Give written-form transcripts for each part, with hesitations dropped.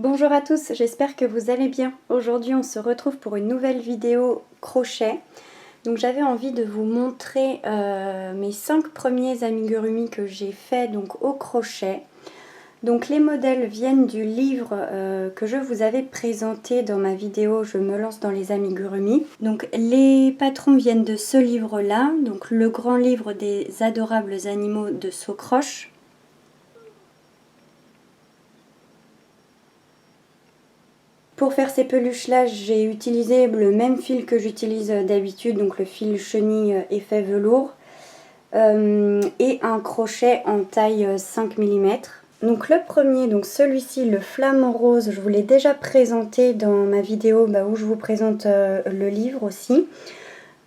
Bonjour à tous, j'espère que vous allez bien. Aujourd'hui on se retrouve pour une nouvelle vidéo crochet. Donc j'avais envie de vous montrer mes 5 premiers amigurumi que j'ai fait donc au crochet. Donc les modèles viennent du livre que je vous avais présenté dans ma vidéo Je me lance dans les amigurumi. Donc les patrons viennent de ce livre là, donc le grand livre des adorables animaux de Socroche. Pour faire ces peluches là, j'ai utilisé le même fil que j'utilise d'habitude, donc le fil chenille effet velours, et un crochet en taille 5 mm. Donc le premier, donc celui-ci, le flamant rose, je vous l'ai déjà présenté dans ma vidéo où je vous présente le livre aussi.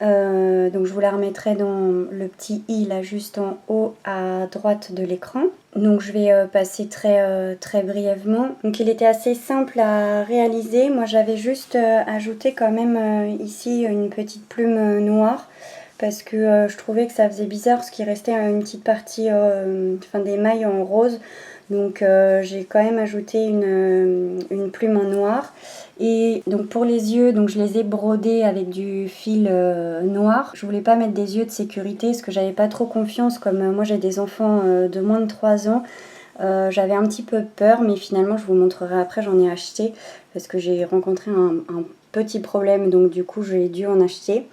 Donc je vous la remettrai dans le petit i là juste en haut à droite de l'écran. Donc je vais passer très brièvement. Donc il était assez simple à réaliser. Moi j'avais juste ajouté quand même ici une petite plume noire parce que je trouvais que ça faisait bizarre parce qu'il restait une petite partie des mailles en rose. Donc j'ai quand même ajouté une plume en noir. Et donc pour les yeux, donc je les ai brodés avec du fil noir. Je voulais pas mettre des yeux de sécurité parce que j'avais pas trop confiance, comme moi j'ai des enfants de moins de 3 ans. J'avais un petit peu peur, mais finalement je vous montrerai après, j'en ai acheté parce que j'ai rencontré un petit problème, donc du coup j'ai dû en acheter.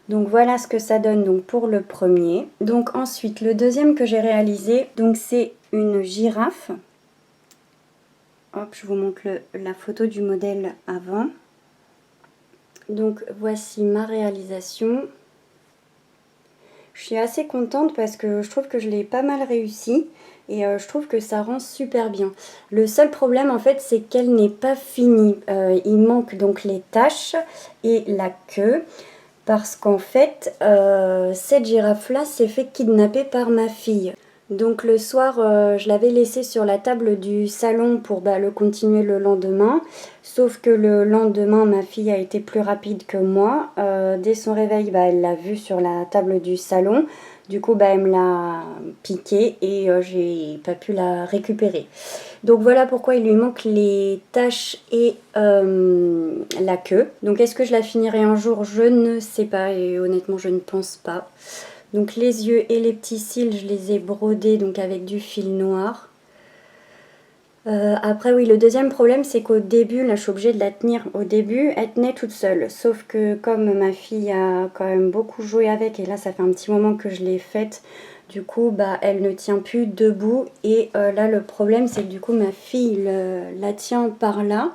Donc voilà ce que ça donne donc pour le premier. Donc ensuite le deuxième que j'ai réalisé, donc c'est une girafe. Hop, je vous montre la photo du modèle avant. Donc voici ma réalisation. Je suis assez contente parce que je trouve que je l'ai pas mal réussi et je trouve que ça rend super bien. Le seul problème en fait c'est qu'elle n'est pas finie. Il manque donc les taches et la queue. Parce qu'en fait, cette girafe-là s'est fait kidnapper par ma fille. Donc le soir, je l'avais laissé sur la table du salon pour le continuer le lendemain. Sauf que le lendemain, ma fille a été plus rapide que moi. Dès son réveil, elle l'a vue sur la table du salon. Du coup, elle me l'a piquée et j'ai pas pu la récupérer. Donc voilà pourquoi il lui manque les taches et la queue. Donc est-ce que je la finirai un jour? Je ne sais pas et honnêtement je ne pense pas. Donc les yeux et les petits cils, je les ai brodés donc avec du fil noir. Après oui, le deuxième problème c'est qu'au début, là je suis obligée de la tenir. Au début, elle tenait toute seule. Sauf que comme ma fille a quand même beaucoup joué avec, et là ça fait un petit moment que je l'ai faite, du coup elle ne tient plus debout. Et là le problème c'est que du coup ma fille la tient par là.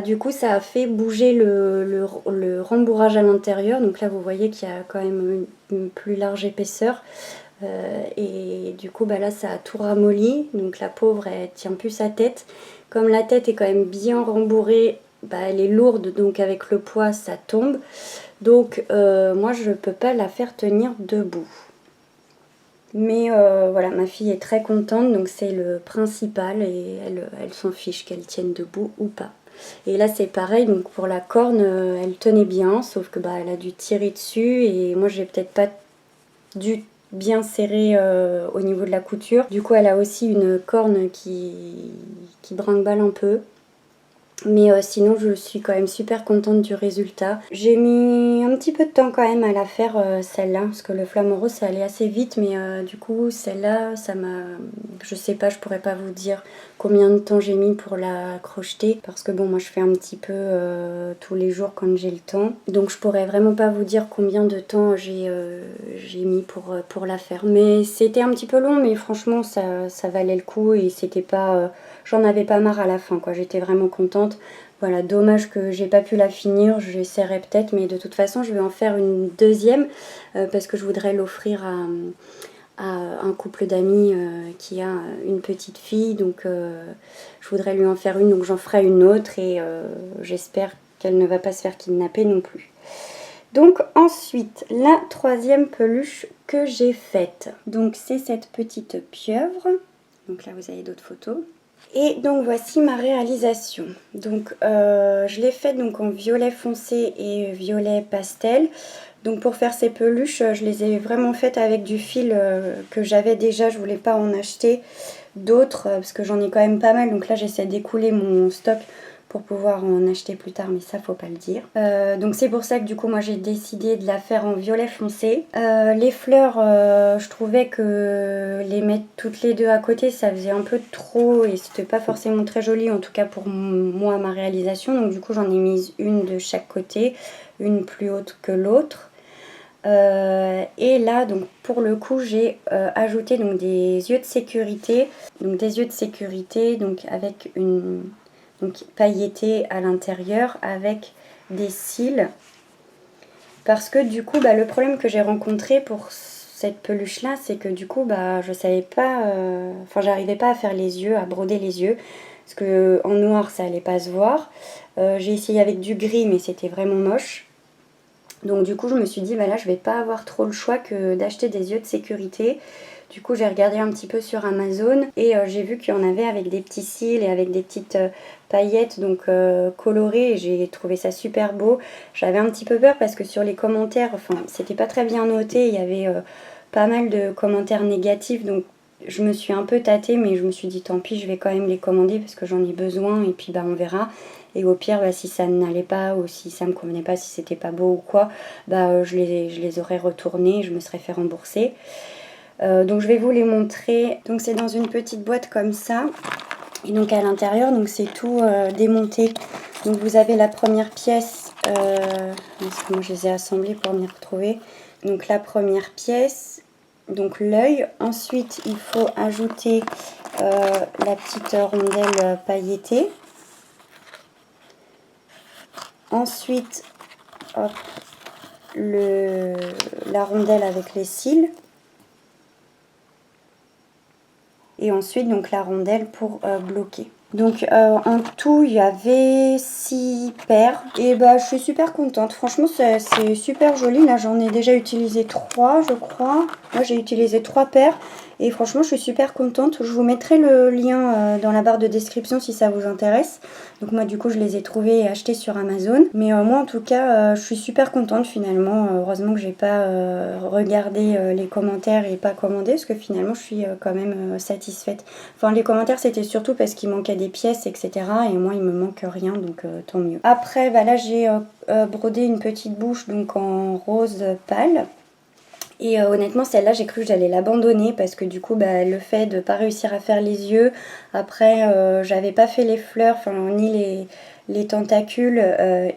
Du coup ça a fait bouger le rembourrage à l'intérieur. Donc là vous voyez qu'il y a quand même une plus large épaisseur. Et du coup là ça a tout ramolli, donc la pauvre elle tient plus sa tête. Comme la tête est quand même bien rembourrée, elle est lourde, donc avec le poids ça tombe. Donc moi je peux pas la faire tenir debout. Mais voilà, ma fille est très contente, donc c'est le principal et elle s'en fiche qu'elle tienne debout ou pas. Et là c'est pareil, donc pour la corne elle tenait bien, sauf que elle a dû tirer dessus et moi j'ai peut-être pas dû bien serré au niveau de la couture. Du coup elle a aussi une corne qui brinque-balle un peu. Mais sinon je suis quand même super contente du résultat. J'ai mis un petit peu de temps quand même à la faire celle-là, parce que le flamant rose ça allait assez vite, mais du coup celle-là ça m'a... Je sais pas, je pourrais pas vous dire combien de temps j'ai mis pour la crocheter, parce que bon moi je fais un petit peu tous les jours quand j'ai le temps. Donc je pourrais vraiment pas vous dire combien de temps j'ai mis pour la faire. Mais c'était un petit peu long, mais franchement ça valait le coup et c'était pas... J'en avais pas marre à la fin, quoi. J'étais vraiment contente. Voilà, dommage que j'ai pas pu la finir. J'essaierai peut-être, mais de toute façon, je vais en faire une deuxième parce que je voudrais l'offrir à un couple d'amis qui a une petite fille. Donc, je voudrais lui en faire une. Donc, j'en ferai une autre et j'espère qu'elle ne va pas se faire kidnapper non plus. Donc, ensuite, la troisième peluche que j'ai faite. Donc, c'est cette petite pieuvre. Donc là, vous avez d'autres photos. Et donc voici ma réalisation. Donc je l'ai faite donc en violet foncé et violet pastel. Donc pour faire ces peluches, je les ai vraiment faites avec du fil que j'avais déjà, je voulais pas en acheter d'autres parce que j'en ai quand même pas mal. Donc là j'essaie d'écouler mon stock pour pouvoir en acheter plus tard, mais ça faut pas le dire. Donc c'est pour ça que du coup moi j'ai décidé de la faire en violet foncé. Les fleurs, je trouvais que les mettre toutes les deux à côté ça faisait un peu trop et c'était pas forcément très joli, en tout cas pour moi ma réalisation. Donc du coup j'en ai mis une de chaque côté, une plus haute que l'autre. Et là donc pour le coup j'ai ajouté donc des yeux de sécurité, donc avec une pailleté à l'intérieur avec des cils, parce que du coup le problème que j'ai rencontré pour cette peluche là c'est que du coup je savais pas, j'arrivais pas à faire les yeux, à broder les yeux, parce que en noir ça allait pas se voir. J'ai essayé avec du gris mais c'était vraiment moche. Donc du coup je me suis dit là je vais pas avoir trop le choix que d'acheter des yeux de sécurité. Du coup j'ai regardé un petit peu sur Amazon et j'ai vu qu'il y en avait avec des petits cils et avec des petites paillettes donc colorées, et j'ai trouvé ça super beau. J'avais un petit peu peur parce que sur les commentaires, c'était pas très bien noté, il y avait pas mal de commentaires négatifs, donc je me suis un peu tâtée, mais je me suis dit tant pis, je vais quand même les commander parce que j'en ai besoin et puis on verra. Et au pire, si ça n'allait pas ou si ça me convenait pas, si c'était pas beau ou quoi, je les aurais retournés, je me serais fait rembourser. Donc je vais vous les montrer. Donc c'est dans une petite boîte comme ça. Et donc à l'intérieur, donc c'est tout démonté. Donc vous avez la première pièce, parce que moi je les ai assemblés pour m'y retrouver. Donc la première pièce, donc l'œil. Ensuite il faut ajouter la petite rondelle pailletée. Ensuite, hop, la rondelle avec les cils. Et ensuite, donc la rondelle pour bloquer. Donc en tout, il y avait 6 paires. Et je suis super contente. Franchement, c'est super joli. Là, j'en ai déjà utilisé 3, je crois. Moi, j'ai utilisé 3 paires. Et franchement, je suis super contente. Je vous mettrai le lien dans la barre de description si ça vous intéresse. Donc moi, du coup, je les ai trouvés et achetés sur Amazon. Mais moi, en tout cas, je suis super contente finalement. Heureusement que j'ai pas regardé les commentaires et pas commandé. Parce que finalement, je suis quand même satisfaite. Enfin, les commentaires, c'était surtout parce qu'il manquait des pièces, etc. Et moi, il me manque rien, donc tant mieux. Après, là, j'ai brodé une petite bouche donc en rose pâle. Et honnêtement celle-là j'ai cru que j'allais l'abandonner parce que du coup le fait de pas réussir à faire les yeux, après j'avais pas fait les fleurs, ni les tentacules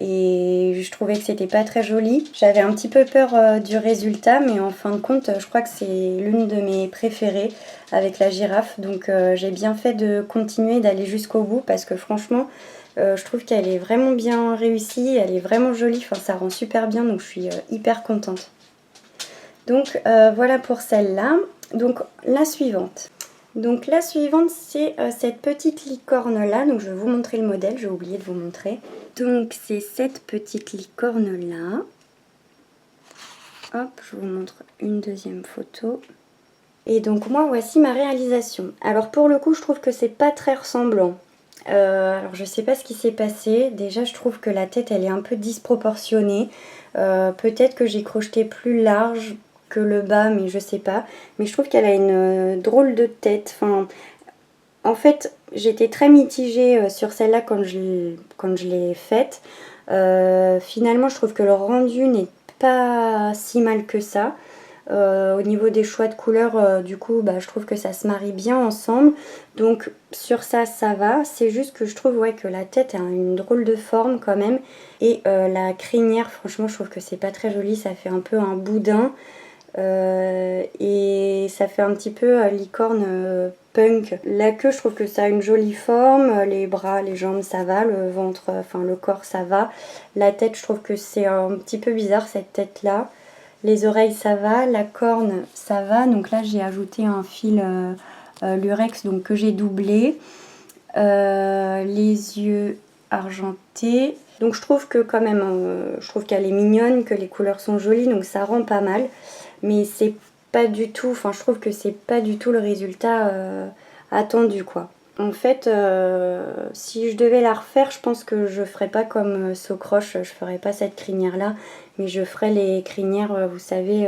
et je trouvais que c'était pas très joli. J'avais un petit peu peur du résultat, mais en fin de compte je crois que c'est l'une de mes préférées avec la girafe, donc j'ai bien fait de continuer, d'aller jusqu'au bout parce que franchement je trouve qu'elle est vraiment bien réussie, elle est vraiment jolie, ça rend super bien, donc je suis hyper contente. Donc voilà pour celle-là. Donc la suivante. Donc la suivante c'est cette petite licorne là. Donc je vais vous montrer le modèle, j'ai oublié de vous montrer. Donc c'est cette petite licorne là. Hop, je vous montre une deuxième photo. Et donc moi voici ma réalisation. Alors pour le coup je trouve que c'est pas très ressemblant. Alors je sais pas ce qui s'est passé. Déjà je trouve que la tête elle est un peu disproportionnée. Peut-être que j'ai crocheté plus large que le bas, mais je sais pas. Mais je trouve qu'elle a une drôle de tête. En fait, j'étais très mitigée sur celle-là quand je l'ai faite. Finalement, je trouve que le rendu n'est pas si mal que ça. Au niveau des choix de couleurs, du coup, je trouve que ça se marie bien ensemble. Donc sur ça va. C'est juste que je trouve que la tête a une drôle de forme quand même. Et la crinière, franchement, je trouve que c'est pas très joli. Ça fait un peu un boudin. Et ça fait un petit peu licorne punk. La queue, je trouve que ça a une jolie forme. Les bras, les jambes, ça va. Le ventre, le corps, ça va. La tête, je trouve que c'est un petit peu bizarre cette tête-là. Les oreilles, ça va. La corne, ça va. Donc là, j'ai ajouté un fil lurex donc, que j'ai doublé. Les yeux argentés. Donc je trouve que quand même, je trouve qu'elle est mignonne, que les couleurs sont jolies, donc ça rend pas mal. Mais c'est pas du tout, je trouve que c'est pas du tout le résultat attendu quoi. En fait, si je devais la refaire, je pense que je ferais pas comme Socroche, je ferais pas cette crinière là, mais je ferais les crinières, vous savez,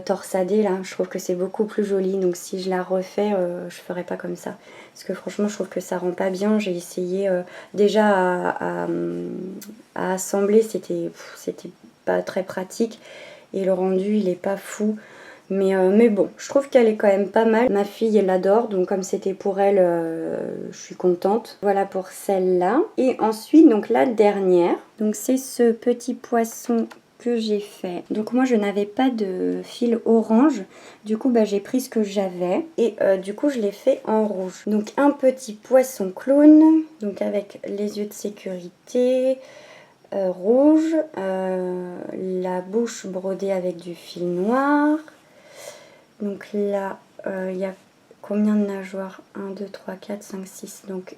torsadée là, je trouve que c'est beaucoup plus joli. Donc si je la refais, je ferai pas comme ça. Parce que franchement je trouve que ça rend pas bien. J'ai essayé déjà à assembler, c'était pas très pratique. Et le rendu il est pas fou. Mais bon, je trouve qu'elle est quand même pas mal. Ma fille elle l'adore, donc comme c'était pour elle, je suis contente. Voilà pour celle-là. Et ensuite, donc la dernière, donc c'est ce petit poisson que j'ai fait. Donc moi je n'avais pas de fil orange, du coup bah, j'ai pris ce que j'avais et du coup je l'ai fait en rouge. Donc un petit poisson clown, donc avec les yeux de sécurité, rouge, la bouche brodée avec du fil noir. Donc là, il y a combien de nageoires? 1, 2, 3, 4, 5, 6. Donc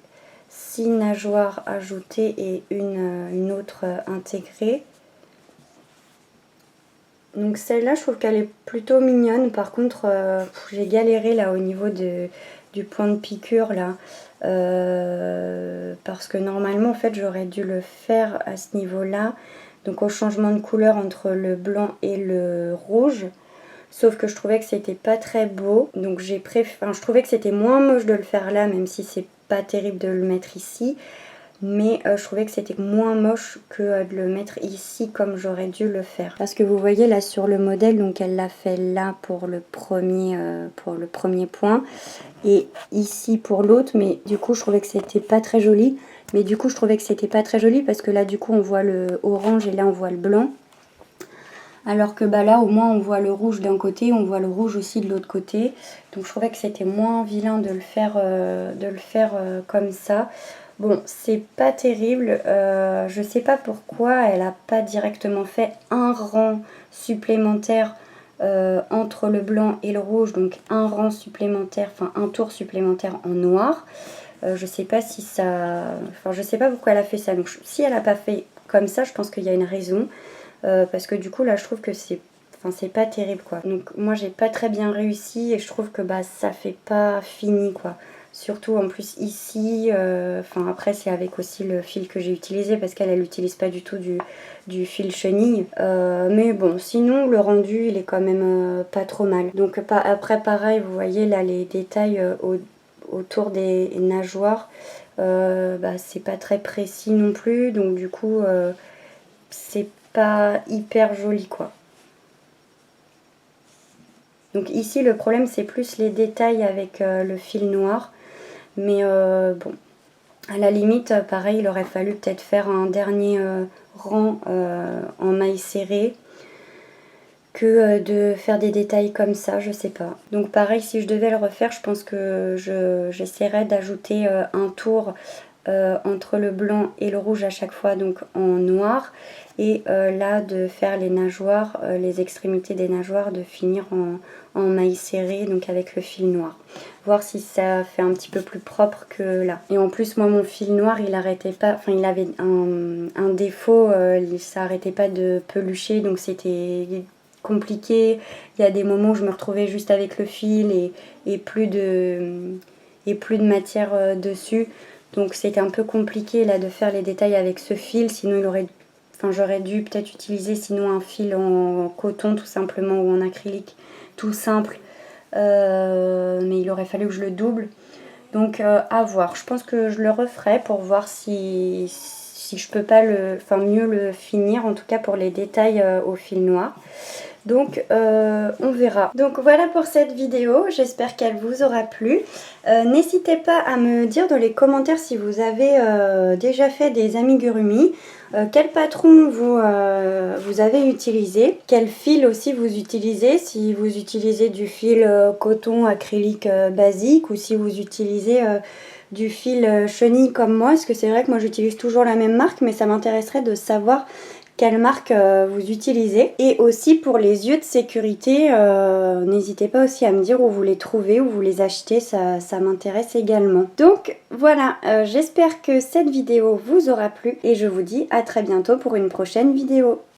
6 nageoires ajoutées et une autre intégrée. Donc celle-là, je trouve qu'elle est plutôt mignonne. Par contre, j'ai galéré là au niveau du point de piqûre là. Parce que normalement, en fait, j'aurais dû le faire à ce niveau-là. Donc au changement de couleur entre le blanc et le rouge. Sauf que je trouvais que c'était pas très beau. Donc je trouvais que c'était moins moche de le faire là, même si c'est pas terrible de le mettre ici. Mais je trouvais que c'était moins moche que de le mettre ici comme j'aurais dû le faire. Parce que vous voyez là sur le modèle, donc elle l'a fait là pour le premier point. Et ici pour l'autre, mais du coup je trouvais que c'était pas très joli. Mais du coup je trouvais que c'était pas très joli parce que là du coup on voit le orange et là on voit le blanc. Alors que bah là au moins on voit le rouge d'un côté, on voit le rouge aussi de l'autre côté. Donc je trouvais que c'était moins vilain de le faire, comme ça. Bon, c'est pas terrible. Je sais pas pourquoi elle a pas directement fait un rang supplémentaire entre le blanc et le rouge. Donc un rang supplémentaire, enfin un tour supplémentaire en noir. Je sais pas si ça... Enfin je sais pas pourquoi elle a fait ça. Donc si elle a pas fait comme ça, je pense qu'il y a une raison. Parce que du coup là je trouve que c'est pas terrible quoi. Donc moi j'ai pas très bien réussi et je trouve que bah ça fait pas fini quoi. Surtout en plus ici, après c'est avec aussi le fil que j'ai utilisé parce qu'elle utilise pas du tout du fil chenille. Mais bon sinon le rendu il est quand même pas trop mal. Donc après pareil vous voyez là les détails autour des nageoires, c'est pas très précis non plus. Donc du coup c'est pas hyper joli quoi. Donc ici le problème c'est plus les détails avec le fil noir. Mais bon, à la limite pareil il aurait fallu peut-être faire un dernier rang en maille serrée que de faire des détails comme ça, je sais pas. Donc pareil si je devais le refaire je pense que j'essaierais d'ajouter un tour entre le blanc et le rouge à chaque fois, donc en noir. Et là de faire les nageoires, les extrémités des nageoires, de finir en maille serrée, donc avec le fil noir. Voir si ça fait un petit peu plus propre que là. Et en plus moi mon fil noir il arrêtait pas, enfin il avait un défaut, ça arrêtait pas de pelucher, donc c'était compliqué. Il y a des moments où je me retrouvais juste avec le fil et plus de matière dessus. Donc c'était un peu compliqué là de faire les détails avec ce fil, sinon j'aurais dû peut-être utiliser sinon un fil en coton tout simplement ou en acrylique tout simple, mais il aurait fallu que je le double. Donc à voir, je pense que je le referai pour voir si je peux pas mieux le finir, en tout cas pour les détails au fil noir. Donc on verra. Donc voilà pour cette vidéo, j'espère qu'elle vous aura plu. N'hésitez pas à me dire dans les commentaires si vous avez déjà fait des amigurumi, quel patron vous avez utilisé, quel fil aussi vous utilisez, si vous utilisez du fil coton acrylique basique ou si vous utilisez du fil chenille comme moi, parce que c'est vrai que moi j'utilise toujours la même marque, mais ça m'intéresserait de savoir quelle marque vous utilisez. Et aussi pour les yeux de sécurité, n'hésitez pas aussi à me dire où vous les trouvez, où vous les achetez, ça m'intéresse également. Donc voilà, j'espère que cette vidéo vous aura plu et je vous dis à très bientôt pour une prochaine vidéo.